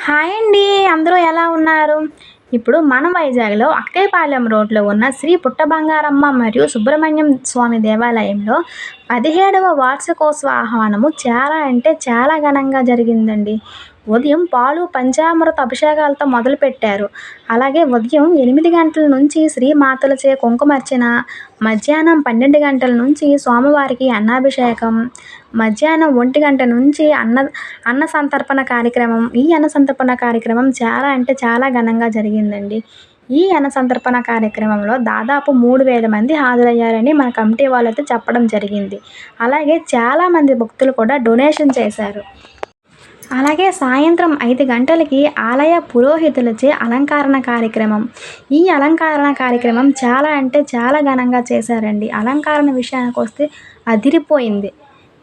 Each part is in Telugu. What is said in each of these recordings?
హాయ్ అండి. అందరూ ఎలా ఉన్నారు? ఇప్పుడు మన వైజాగ్‌లో అక్కయ్యపాలెం రోడ్‌లో ఉన్న శ్రీ పుట్టబంగారమ్మ మరియు సుబ్రహ్మణ్యం స్వామి దేవాలయంలో 17వ వార్షికోత్సవ ఆహ్వానము చాలా అంటే చాలా ఘనంగా జరిగిందండి. ఉదయం పాలు, పంచామృత అభిషేకాలతో మొదలుపెట్టారు. అలాగే ఉదయం 8 గంటల నుంచి శ్రీమాతలచే కుంకుమార్చన, మధ్యాహ్నం 12 గంటల నుంచి స్వామివారికి అన్నాభిషేకం, మధ్యాహ్నం 1 గంట నుంచి అన్న సంతర్పణ కార్యక్రమం. ఈ అన్న సంతర్పణ కార్యక్రమం చాలా అంటే చాలా ఘనంగా జరిగిందండి. ఈ అన్న సంతర్పణ కార్యక్రమంలో దాదాపు 3000 మంది హాజరయ్యారని మన కమిటీ వాళ్ళైతే చెప్పడం జరిగింది. అలాగే చాలామంది భక్తులు కూడా డొనేషన్ చేశారు. అలాగే సాయంత్రం 5 గంటలకి ఆలయ పురోహితులచే అలంకరణ కార్యక్రమం. ఈ అలంకరణ కార్యక్రమం చాలా అంటే చాలా ఘనంగా చేశారండి. అలంకరణ విషయానికొస్తే అదిరిపోయింది.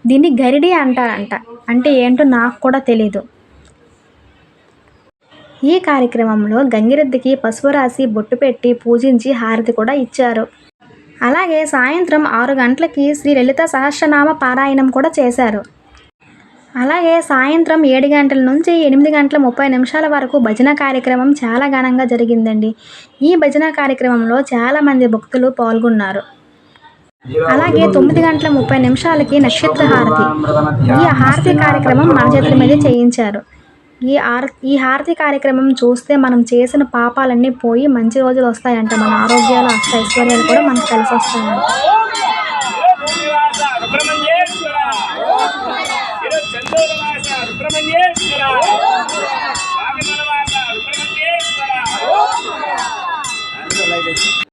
దీన్ని గరిడి అంటారంట. అంటే ఏంటో నాకు కూడా తెలీదు. ఈ కార్యక్రమంలో గంగిరెద్దుకి పసుపు రాసి బొట్టు పెట్టి పూజించి హారతి కూడా ఇచ్చారు. అలాగే సాయంత్రం 6 గంటలకి శ్రీ లలిత సహస్రనామ పారాయణం కూడా చేశారు. అలాగే సాయంత్రం 7 గంటల నుంచి 8 గంటల 30 నిమిషాల వరకు భజన కార్యక్రమం చాలా ఘనంగా జరిగిందండి. ఈ భజన కార్యక్రమంలో చాలామంది భక్తులు పాల్గొన్నారు. అలాగే 9 గంటల 30 నిమిషాలకి నక్షత్ర హారతి. ఈ హారతి కార్యక్రమం మన చేతుల మీదే చేయించారు. ఈ హారతి కార్యక్రమం చూస్తే మనం చేసిన పాపాలన్నీ పోయి మంచి రోజులు వస్తాయంట. మన ఆరోగ్యాలు, ఐశ్వర్యాలు కూడా మనకు కలిసి వస్తాయంట. సుబ్రహ్మణ్యేశ్వర